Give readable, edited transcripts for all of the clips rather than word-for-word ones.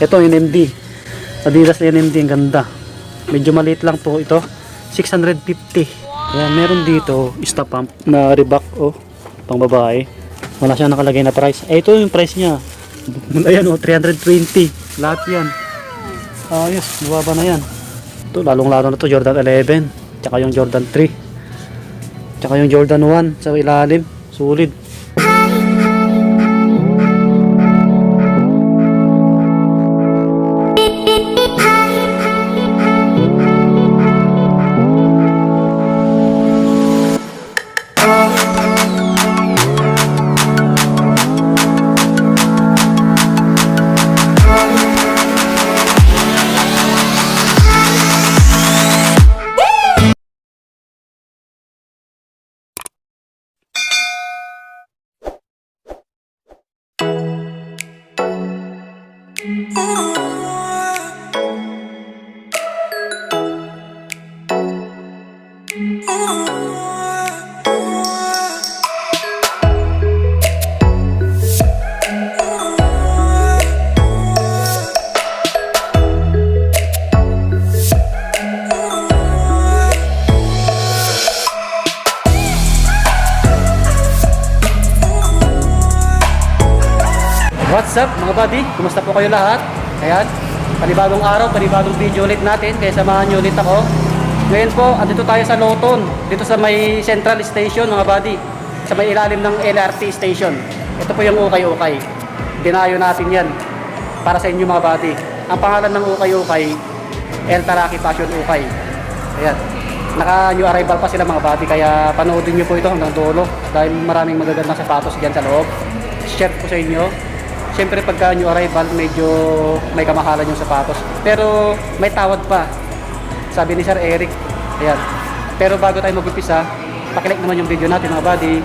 Ito NMD, Adidas NMD, ang ganda. Medyo maliit lang po ito, 650. Ayan, meron dito stop pump na Reebok, pang babae. Wala siya nakalagay na price. Ito yung price niya. Ayan 320 lahat yan. Ayos, mababa na yan. Ito lalong lalo na to, Jordan 11, tsaka yung Jordan 3, tsaka yung Jordan 1 sa ilalim, sulit. What's up mga buddy? Kumusta po kayo lahat? Ayan, panibagong araw, panibagong video ulit natin. Kaya samahan nyo ulit ako. Ngayon po, andito tayo sa Loton. Dito sa may Central Station mga buddy. Sa may ilalim ng LRT Station. Ito po yung Ukay-Ukay. Dinayo natin yan para sa inyo mga buddy. Ang pangalan ng Ukay-Ukay, El Taraki Fashion Ukay. Ayan, naka new arrival pa sila mga buddy. Kaya panoodin nyo po ito hanggang dulo. Dahil maraming magagandang sapatos dyan sa loob. Share po sa inyo. Siyempre pagka new arrival medyo may kamahalan yung sapatos, pero may tawad pa, sabi ni Sir Eric. Ayan. Pero bago tayo mag-umpisa, pakilike naman yung video natin mga buddy.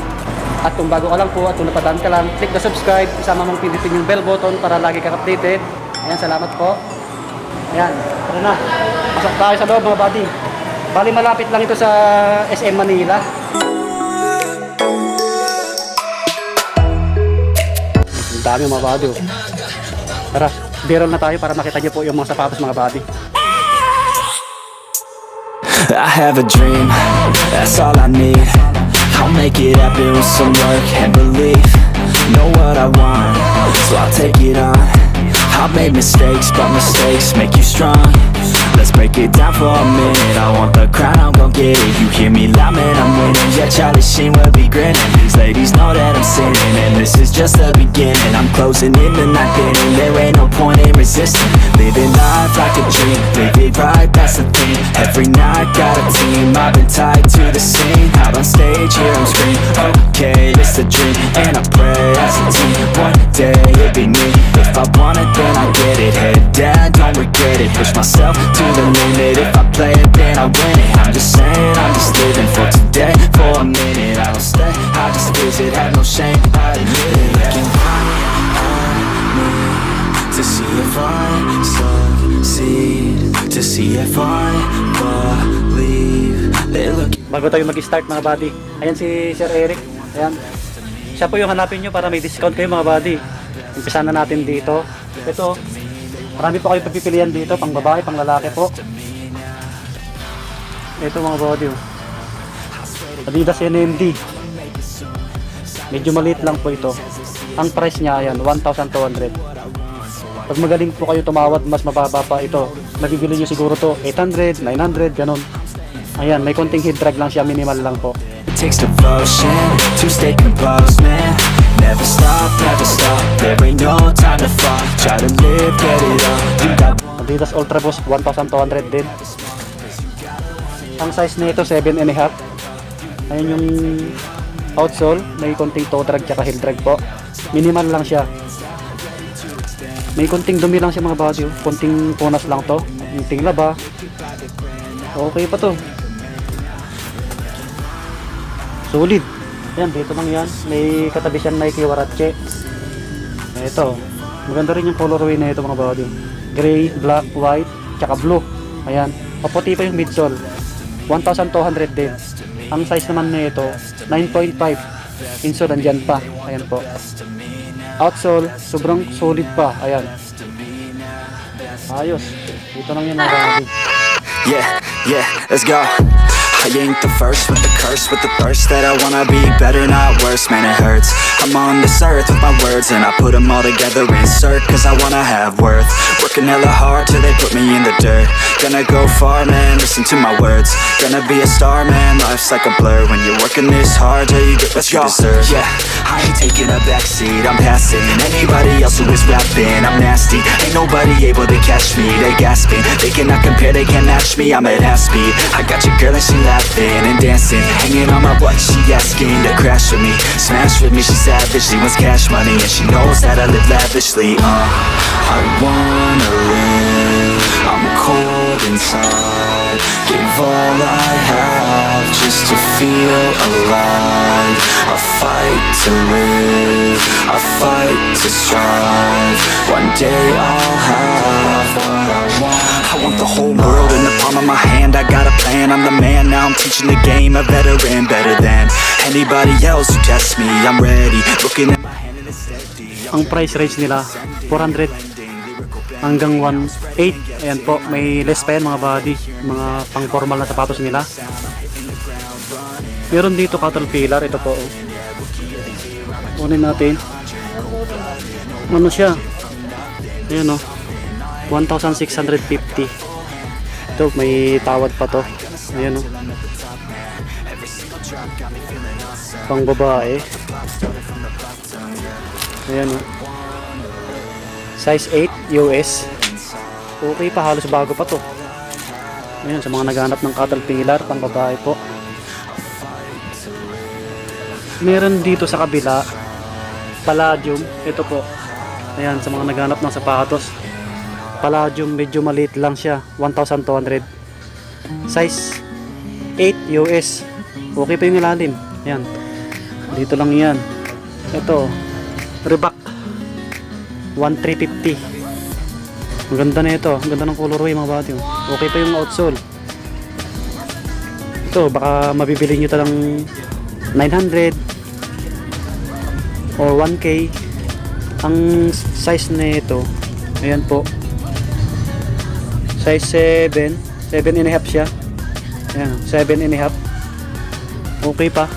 At kung bago ka lang po at kung napadaan ka lang, click the subscribe, isama mong pindutin yung bell button para lagi ka updated. Ayan, salamat po. Ayan, tara na, pasok tayo sa loob mga buddy. Bali malapit lang ito sa SM Manila. Dami mga buddy. Tara, biral na tayo para makita nyo po yung mga sapatos mga buddy. I have a dream, that's all I need. I'll make it happen with some work and belief. Know what I want, so I'll take it on. I've made mistakes, but mistakes make you strong. Let's break it down for a minute. I want the crown, I'm gon' get it. You hear me loud, man, I'm winning. Yeah, Charlie Sheen will be grinning. These ladies know that I'm sinning, and this is just the beginning. I'm closing in the night inning. There ain't no point in resisting. Living life like a dream, live it right, that's the thing. Every night got a team, I've been tied to the scene. Out on stage, hear them scream. Okay, it's a dream, and I pray as a team. One day it'll be me. If I want it, then I get it. Head down, don't regret it. Push myself to the limit. If I play it, then I win it. I'm just saying, I'm just living for today. For a minute, I don't stay, I just visit. Have no shame, I admit it. Looking right at me to see if I succeed, to see if I believe. They're looking. Bago tayo mag-start mga buddy, ayan si Sir Eric. Ayan, siya po yung hanapin nyo para may discount kayo mga buddy. Umpisa na natin dito. Ito, marami po kayo pagpipilian dito, pang babae, pang lalaki po. Ito mga buddy, Adidas NMD. Medyo maliit lang po ito. Ang price niya, ayan, 1,200. Pag magaling po kayo tumawad, mas mababa pa ito. Nabibili nyo siguro to 800, 900, ganon. Ayan, may konting head drag lang siya, minimal lang po. It takes devotion to stay composed, man. Never stop, there ain't no time to fall. Try to live, get it up. You got Adidas Ultra Boost, 1,200 din. Ang size nito 7.5. Ayun yung outsole, may konting toe drag tsaka heel drag po. Minimal lang siya. May konting dumi lang siya mga buddy. Konting punas lang to. Konting laba. Okay pa to. Solid. Ayan, dito lang yan. May katabi siyang Nike Huarache. Ito. Maganda rin yung colorway na ito mga buddy. Gray, black, white, tsaka blue. Ayan. Paputi pa yung midsole. 1,200 din. Ang size naman na ito, 9.5. Insole, andyan pa. Ayan po. Outsole, sobrang solid pa. Ayan. Ayos. Dito lang yun mga buddy. Yeah, yeah, let's go. I ain't the first with the curse, with the thirst that I wanna be better, not worse, man it hurts. I'm on this earth with my words and I put them all together, insert, cause I wanna have worth. Working hella hard till they put me in the dirt. Gonna go far, man, listen to my words. Gonna be a star, man, life's like a blur. When you're working this hard till you get what you deserve. Yeah, I ain't taking a backseat, I'm passing anybody else who is rapping. I'm nasty, ain't nobody able to catch me. They gasping, they cannot compare, they can't match me. I'm at half speed, I got your girl and she laughing and dancing, hanging on my butt, she asking to crash with me, smash with me, she savage, she wants cash money, and she knows that I live lavishly. I wanna live, I'm cold inside, give all I have just to feel alive. I fight to live, I fight to strive, one day I'll have what I want. I want the whole world in the palm of my hand, I got a plan, I'm the man, now I'm teaching the game, a veteran, better than anybody else who tests me, I'm ready, looking at my hand and it's steady. Ang price range nila 400 hanggang 1.8. Ayan po, may less pa yan mga buddy, mga pang formal na sapatos nila. Meron dito Caterpillar, ito po. Kunin natin. Ano siya? Ayan o, 1,650. Ito, may tawad pa to. Ayan o, pang babae. Ayan o, size 8 US. Okay pa, halos bago pa to. Ayan, sa mga naghanap ng Caterpillar, pang babae po. Meron dito sa kabila Palladium, ito po. Ayan, sa mga naghanap ng sapatos, Palladium, medyo maliit lang siya, 1,200. Size 8 US. Okay pa yung ilalim. Ayan, dito lang yan. Ito, Reebok 1,350. Ang ganda na ito, ang ganda ng colorway mga bati. Okay pa yung outsole. Ito, baka mabibili nyo talang 900 or 1K. Ang size na ito, ayan po, size 7 and a half siya. Ayan, 7 and a half. Okay pa.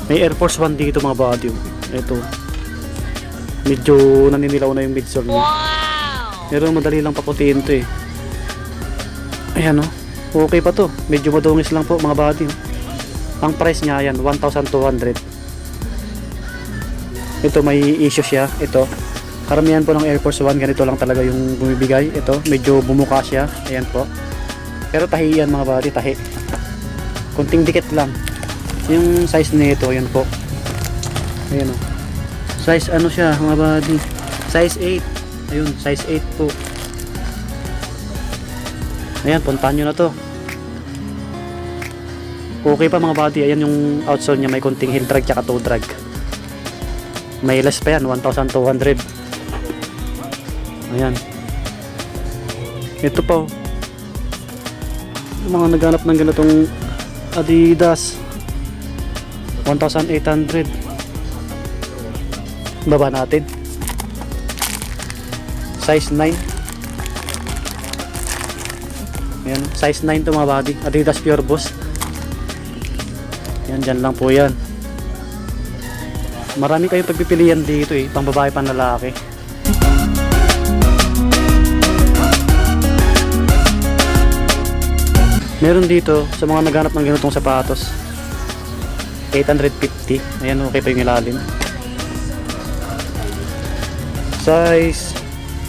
May Air Force 1 dito mga bati. Ito, medyo naninilaw na yung midsole niya. Pero madali lang paputiin to eh. Ayan o, okay pa to. Medyo madungis lang po mga bati. Ang price niya ayan, 1,200. Ito may issue siya. Ito, karamihan po ng Air Force 1 ganito lang talaga yung bumibigay. Ito, medyo bumuka siya. Ayan po. Pero tahi yan mga bati, tahi. Kunting dikit lang. Yung size nito, ayan po. Ayan o. Size ano siya mga bati? Size 8. Ayun, size 8 po. Ayan, puntahan nyo na to. Okay pa mga bati. Ayan yung outsole nya, may konting heel drag tsaka toe drag. May less pa yan, 1,200. Ayan. Ito po, yung mga naghanap ng ganitong Adidas, 1,800. Baba natin. Size 9. Ayan, size 9 to mga body. Adidas Pure Boost. Yan, dyan lang po yan. Marami kayong pagpipilian dito eh, pang babae, pang lalaki. Meron dito sa mga naghanap ng ganitong sapatos, 850. Ayan, okay pa yung ilalim. Size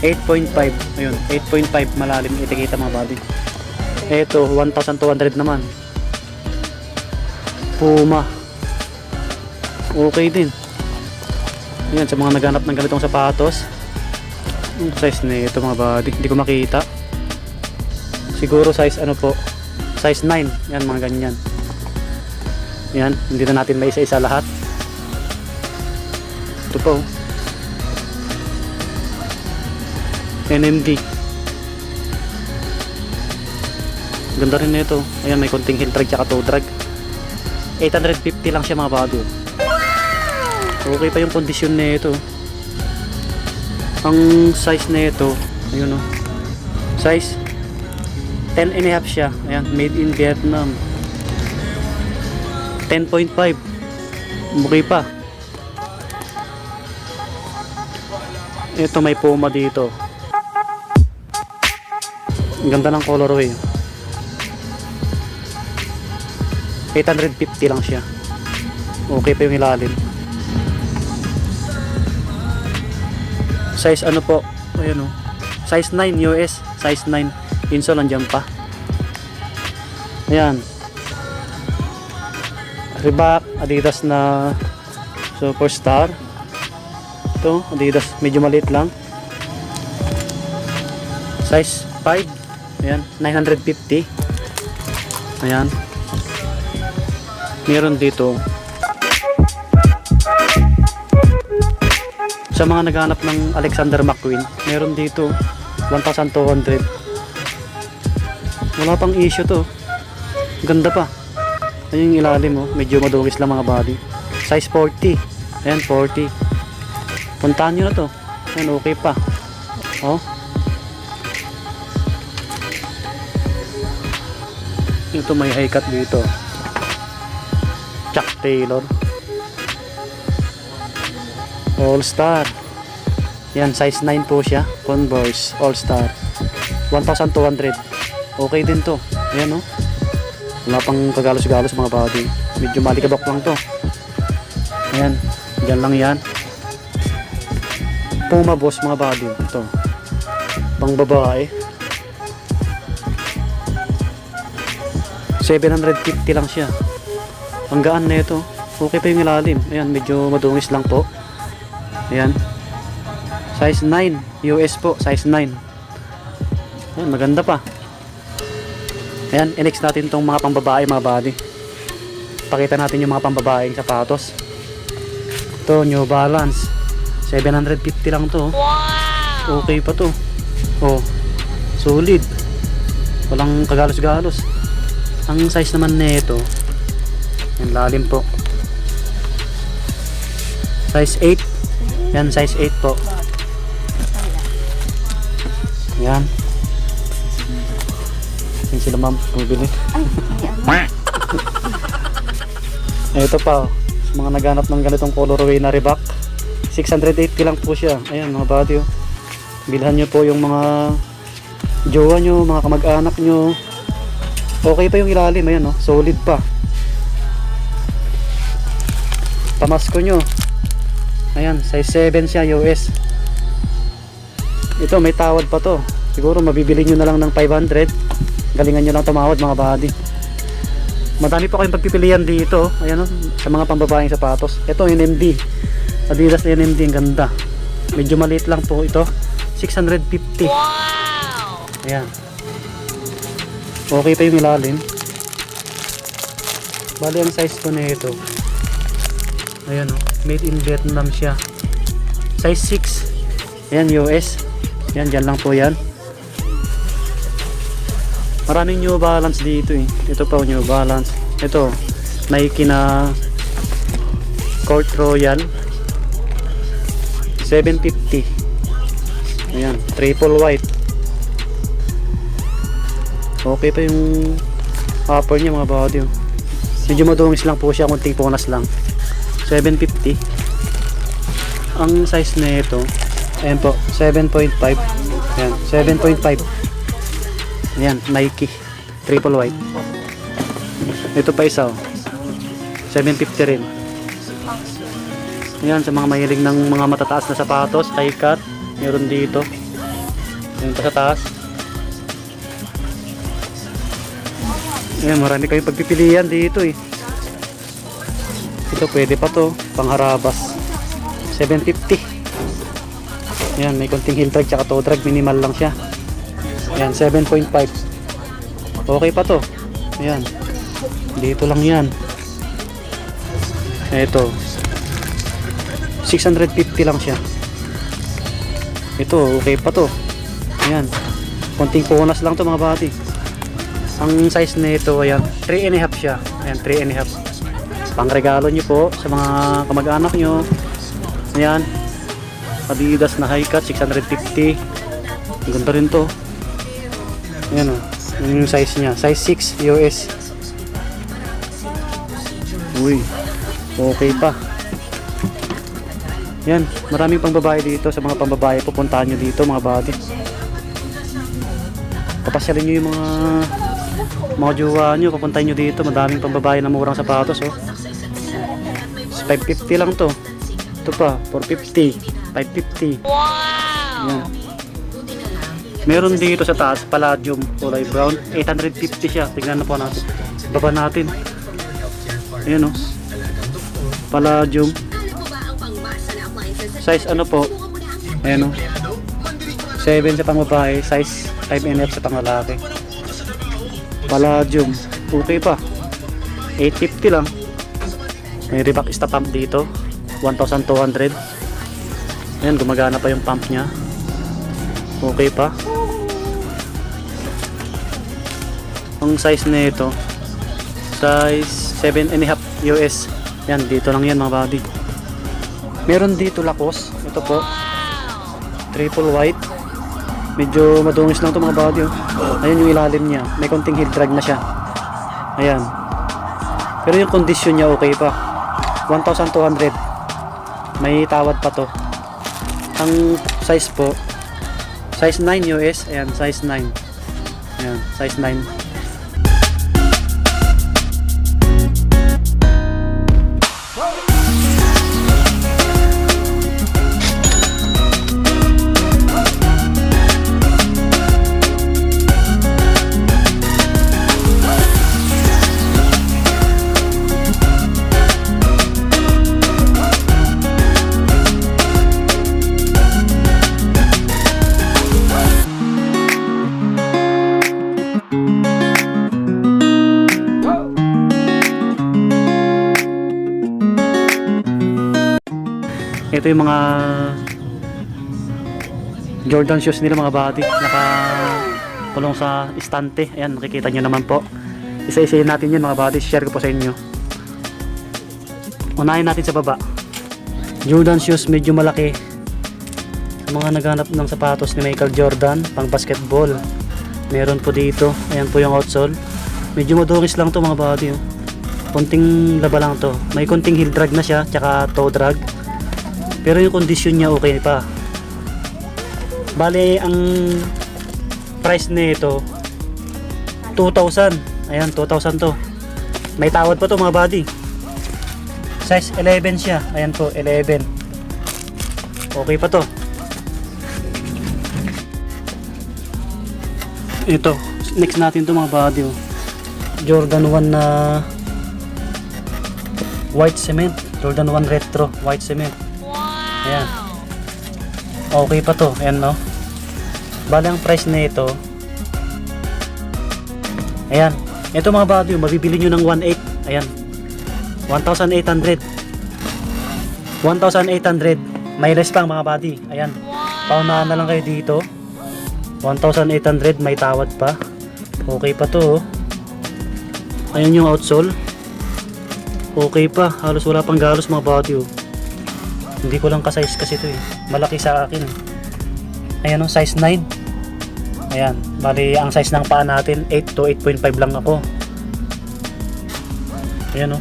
8.5. Ayun, 8.5 malalim, itikita mga body. Ito, 1,200 naman. Puma. Okay din. Ayan, sa mga naghanap ng ganitong sapatos. Yung size na ito mga body, hindi ko makita. Siguro size ano po, size 9. Yan, mga ganyan. Yan, hindi na natin may isa-isa lahat. Ito po, NMD. Ganda rin na ito. Ayan, may konting heel drag tsaka toe drag. 850 lang siya mga bado. Okay pa yung kondisyon na ito. Ang size na ito Ayun oh. Size 10 and a half siya. Ayan, made in Vietnam. 10.5. Okay pa. Ito may Puma dito. Ang ganda ng colorway. 850 lang siya. Okay pa yung ilalim. Size ano po? Ayan oh. Size 9 US. Size 9. Insole nandiyan pa. Ayan. Reebok, Adidas na Superstar. Ito, Adidas. Medyo maliit lang. Size 5. Ayan. 950. Ayan. Meron dito. Sa mga naghanap ng Alexander McQueen, meron dito 1,200. Wala pang issue to. Ganda pa. Ayun yung ilalim oh. Medyo madungis lang mga body. Size 40. Ayan 40. Puntahan nyo na to. Ayan okay pa. Oh. Ito may high cut dito. Chuck Taylor. All Star. Yan, size 9 po siya. Converse All Star. 1,200. Okay din to. Ayan oh. Wala pang kagalos-galos mga body. Medyo malikabok lang to. Ayan. Diyan lang yan. Puma boss mga body. Ito. Pang babae. 750 lang siya. Ang gaan na ito. Okay pa yung ilalim. Ayan, medyo madungis lang po. Ayan. Size 9. US po. Size 9. Ayan, maganda pa. Ayan, i-next natin itong mga pambabae mga body. Pakita natin yung mga pambabaeng sapatos. Ito, New Balance. 750 lang to. Wow! Okay pa to. Oh, solid. Walang kagalos-galos. Ang size naman nito, yung lalim po. Size 8. Yan, size 8 po. Yan. Yan sila ma'am, bumibili. Ito pa, mga naghanap ng ganitong colorway na Reebok. 680 lang po siya. Ayan mga body oh. Bilhan nyo po yung mga jowa nyo, mga kamag-anak nyo. Okay pa yung ilalim, ayan oh, solid pa. Pamasko nyo. Ayan, size 7 siya US. Ito may tawad pa to. Siguro mabibili nyo na lang ng 500. Galingan nyo lang tumawad mga body. Madami pa kayong pagpipilian dito. Ayan oh, sa mga pambabaeng sapatos. Ito NMD. Adidas NMD, ang ganda. Medyo maliit lang po ito. 650. Wow! Ayan. Okay pa yung ilalim. Bali ang size ko na ito. Ayan oh, made in Vietnam siya. Size 6. Ayan US. Ayan, dyan lang po yan. Maraming New Balance dito eh. Ito pa New Balance. Ito, Nike na Court Royal. 750. Ayan, triple white. Okay pa yung upper niya mga body. Medyo madungis lang po siya, kunting punas lang. 750. Ang size na ito, ayan po, 7.5. Ayan, 7.5. Ayan, Nike triple white. Ito pa isa oh. 750 rin. Ayan, sa mga mahilig ng mga matataas na sapatos, high cut, meron dito. Ayan pa sa taas. Ayan, marami kayong pagpipilian dito eh. Ito pwede pa to, pangharabas. 750. Ayan, may konting heel drag tsaka toe drag, minimal lang siya. Ayan, 7.5. Okay pa to. Ayan, dito lang yan. Ito 650 lang siya. Ito okay pa to. Ayan, konting punas lang to mga bati. Ang size nito ayan, 3 and a half siya. Ayan, 3 and a half. Pang regalo nyo po sa mga kamag-anak nyo. Ayan, Adidas na high cut 650. Ang ganda rin to. Ayan o. Yun yung size niya. Size 6 US. Uy. Okay pa. Yan. Maraming pangbabae dito. Sa mga pangbabae, pupuntahan nyo dito mga buddy. Papasyalin nyo yung mga jowa nyo. Papuntahin nyo dito. Madaming pangbabae na murang sapatos. Oh. 550 lang to. Ito pa. 450. 550. Wow! Yan. Meron dito sa taas, Palladium, kulay brown. 850 siya. Tignan na po natin. Baba natin. Ayan o. Palladium. Size ano po? Ayan o. 7 sa pangbabae. Size 5NF sa panglalaki. Palladium. Okay pa. 850 lang. May Reebok Ista pump dito. 1,200. Ayan, gumagana pa yung pump nya. Okay pa. Ang size na ito, size 7.5 US. Yan, dito lang yan mga buddy. Meron dito Lacoste. Ito po, triple white. Medyo madungis lang to mga buddy. Oh. Ayan yung ilalim niya. May konting heel drag na siya. Ayan. Pero yung condition niya okay pa. 1,200. May tawad pa to. Ang size po, size 9 US. Ayan, size 9. Ayan, size 9. Ito yung mga Jordan shoes nila mga buddy, nakakulong sa istante. Ayan, makikita nyo naman po. Isa-isayin natin yun mga buddy, share ko po sa inyo. Unahin natin sa baba. Jordan shoes, medyo malaki. Sa mga naghanap ng sapatos ni Michael Jordan pang basketball, meron po dito. Ayan po yung outsole. Medyo madungis lang to mga buddy. Konting laba lang to. May konting heel drag na siya, tsaka toe drag. Pero yung condition niya okay pa. Bale, ang price nito 2,000. Ayan, 2,000 to. May tawad pa to mga buddy. Size 11 siya. Ayan po, 11. Okay pa to. Ito, next natin to mga buddy. Jordan 1 na white cement. Jordan 1 retro white cement. Ayan. Okay pa to. Ayan no. Bale ang price na ito. Ayan. Ito mga buddy, mabibili nyo ng 1.8. Ayan. 1,800. 1,800. May less pang mga buddy. Ayan. Paunahan na lang kayo dito. 1,800. May tawad pa. Okay pa to. Ayan yung outsole. Okay pa. Halos wala pang galos mga buddy. Hindi ko lang ka-size kasi ito eh. Malaki sa akin eh. Ayan o, size 9. Ayan. Bali, ang size ng paa natin, 8 to 8.5 lang ako. Ayan o.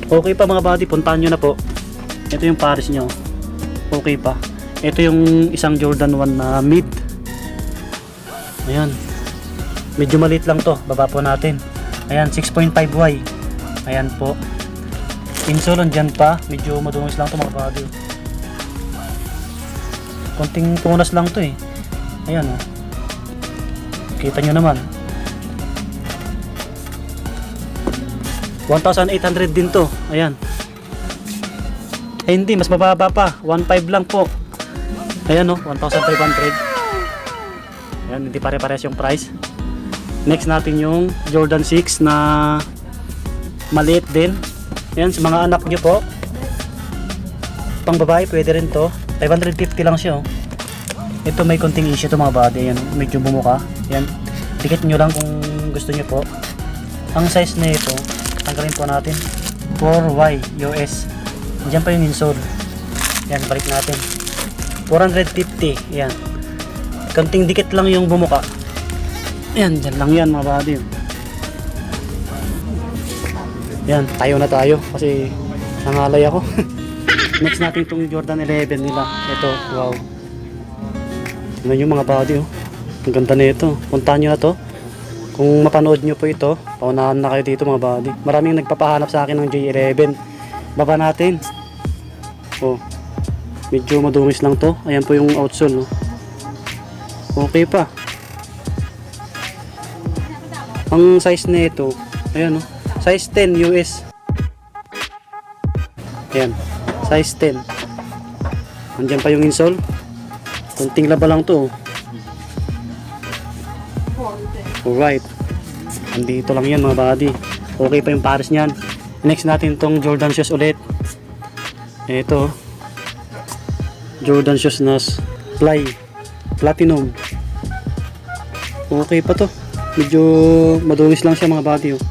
Okay pa mga buddy, puntahan nyo na po. Ito yung pares nyo. Okay pa. Ito yung isang Jordan 1 na mid. Ayan. Medyo maliit lang to. Baba po natin. Ayan, 6.5Y. Ayan po. Insole dyan pa, medyo madungis lang to mga buddy. Konting tunas lang to eh. Ayan o. Kita nyo naman. 1,800 din to. Ayan. Eh hindi, mas mababa pa. 1,500 lang po. Ayan o, 1,500. Ayan, hindi pare-pares yung price. Next natin yung Jordan 6 na maliit din. Ayan, sa mga anak nyo po, pang babae pwede rin to. 550 lang siya oh. Ito may konting issue to mga buddy. Ayan, medyo bumuka. Ayan, dikit nyo lang kung gusto nyo po. Ang size na ito, tanggalin po natin, 4Y US. Diyan pa yung insole. Ayan, balik natin, 450. Ayan, Kanting dikit lang yung bumuka. Ayan, dyan lang yan mga buddy. Yan, tayo na tayo kasi nangalay ako. Next natin itong Jordan 11 nila. Ito, wow. Tingnan yung mga buddy, oh. Ang ganda na ito. Puntahan nyo na to. Kung mapanood nyo po ito, paunahan na kayo dito mga buddy. Maraming nagpapahanap sa akin ng J11. Baba natin. Oh, medyo madumis lang to. Ayan po yung outsole, no? Okay pa. Ang size na ito, ayan, no? Size 10 US. Ayan, size 10. Andyan pa yung insole. Kunting laba lang to. Alright. Andito lang yan mga buddy. Okay pa yung pares niyan. Next natin tong Jordan shoes ulit. Ito. Jordan shoes na Fly Platinum. Okay pa to. Medyo madumis lang siya mga buddy, oh.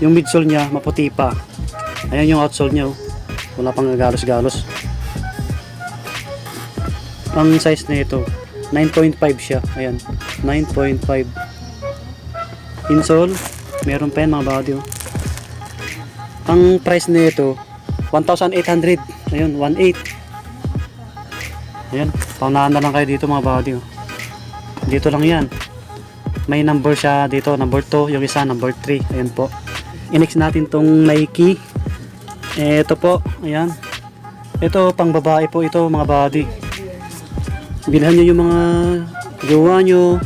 Yung midsole niya maputi pa. Ayan yung outsole niya, oh. Wala pang galos-galos. Ang size na ito 9.5 siya. Ayan, 9.5. Insole meron pa yan mga buddy, oh. Ang price na ito 1,800. Ayun, 1.8. Ayan, paunahan na lang kayo dito mga buddy, oh. Dito lang yan. May number siya dito, number 2, yung isa number 3. Ayan po. I-next natin tong Nike. Ito po, ayan. Ito pang babae po ito mga buddy. Bilhan nyo yung mga jowa nyo,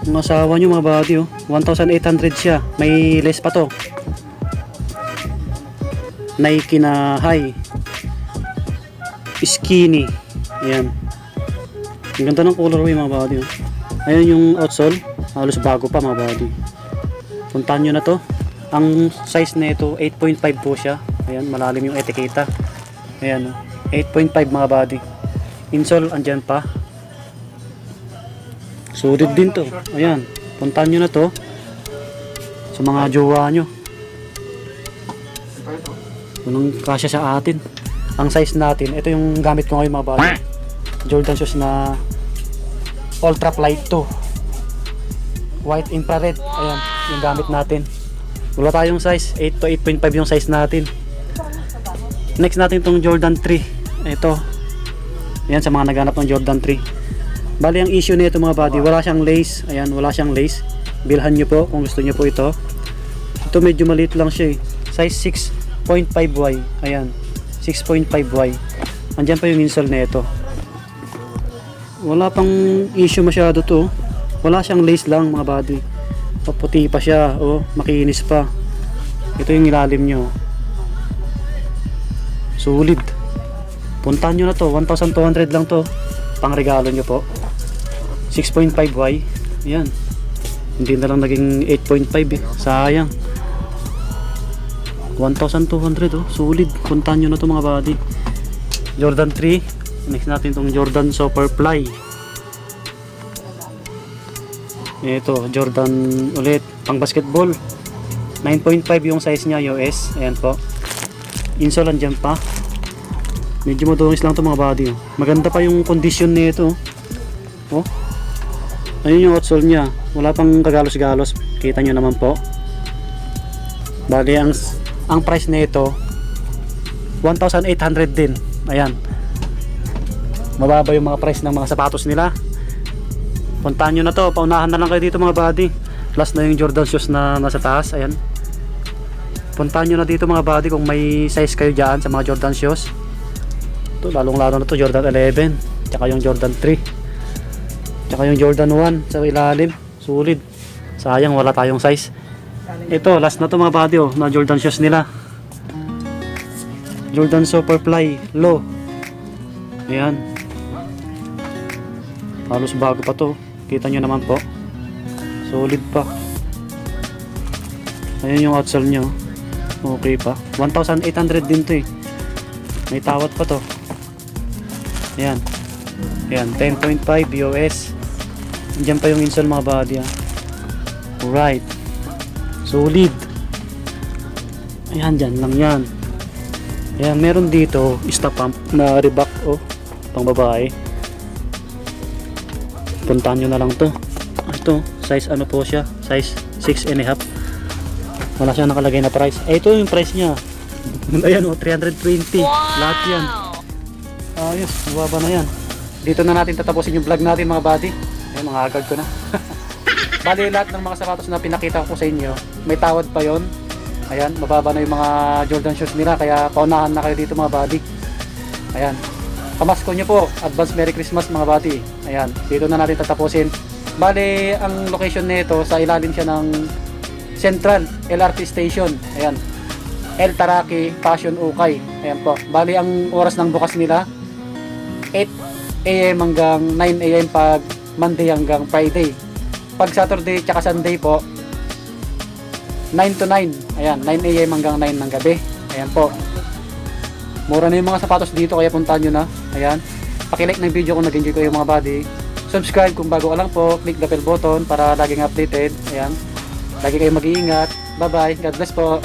yung asawa nyo mga buddy, oh. 1,800 siya. May less pa to. Nike na high. Skinny. Ayan. Ang ganda ng colorway mga buddy, oh. Ayan yung outsole, halos bago pa mga buddy. Puntahan nyo na to. Ang size na ito 8.5 po siya. Ayan, malalim yung etiketa. Ayan, 8.5 mga buddy. Insole andyan pa. Sulit din to. Ayan, puntahan nyo na to sa mga jowa nyo. Unang kasya sa atin. Ang size natin, ito yung gamit ko ngayon mga buddy. Jordan shoes na Ultra Flight 2 white infrared. Ayan yung gamit natin. Wala tayong size, 8 to 8.5 yung size natin. Next natin itong Jordan 3. Ito, ayan sa mga naghanap ng Jordan 3. Bali ang issue nito mga buddy, wala siyang lace. Ayan, wala siyang lace. Bilhan nyo po kung gusto nyo po ito. Ito medyo maliit lang siya, eh. Size 6.5Y. Ayan, 6.5Y. Andyan pa yung insole na ito. Wala pang issue masyado to. Wala siyang lace lang mga buddy. Puti pa siya, oh, makinis pa. Ito yung ilalim nyo. Solid. Puntahan nyo na to, 1,200 lang to. Pang regalo nyo po. 6.5Y. Ayan. Hindi na lang naging 8.5 eh. Sayang. 1,200, oh, solid. Puntahan nyo na to mga buddy. Jordan 3. Next natin itong Jordan Superfly. Ito, Jordan ulit. Pang basketball. 9.5 yung size niya, US. Ayan po. Insole andyan pa. Medyo madungis lang ito mga body, oh. Maganda pa yung condition nito, oh. Ayun yung outsole niya. Wala pang kagalos-galos. Kita nyo naman po. Bali, ang price nito 1,800 din. Ayan. Mababa yung mga price ng mga sapatos nila. Puntahan nyo na to. Paunahan na lang kayo dito mga buddy. Plus na yung Jordan shoes na nasa taas. Ayan. Puntahan nyo na dito mga buddy kung may size kayo dyan sa mga Jordan shoes. Ito, lalong lalo na to Jordan 11. Tsaka yung Jordan 3. Tsaka yung Jordan 1 sa ilalim. Solid. Sayang wala tayong size. Ito, last na to mga buddy, oh, na Jordan shoes nila. Jordan Superfly Low. Ayan. Halos bago pa to. Kita nyo naman po. Solid pa. Ayan yung outsole nyo. Okay pa. 1,800 din to eh. May tawad pa to. Ayan. Ayan. 10.5 US. Diyan pa yung insole mga body, ah. Alright. Solid. Ayan. Dyan lang yan. Ayan. Meron dito stop pump na Reebok, oh. Pang babae. puntahan nyo na lang to. Ito, size ano po siya, size 6.5. Wala siya nakalagay na price. Ito yung price niya. Ayan o, 320. Lahat yan. Ayos, mababa na yan. Dito na natin tatapusin yung vlog natin mga buddy. Ayan, mga agad ko na. Bali, lahat ng mga sapatos na pinakita ko sa inyo, may tawad pa yon. Ayan, mababa na yung mga Jordan shoes nila, kaya paunahan na kayo dito mga buddy. Ayan, pamasko nyo po. Advance Merry Christmas mga buddy. Ayan, dito na natin tatapusin. Bali, ang location nito sa ilalim siya ng Central LRT Station. Ayan, El Taraki, Passion Ukay. Ayan po. Bali, ang oras ng bukas nila 8 AM hanggang 9 AM pag Monday hanggang Friday. Pag Saturday tsaka Sunday po 9 to 9. Ayan, 9 AM hanggang 9 ng gabi. Ayan po. Mura na yung mga sapatos dito, kaya puntahan nyo na. Ayan. Paki-like ng video kung nag-enjoy kayo mga buddy. Subscribe kung bago ka lang po. Click the bell button para laging updated. Ayan. Lagi kayong mag-iingat. Bye bye. God bless po.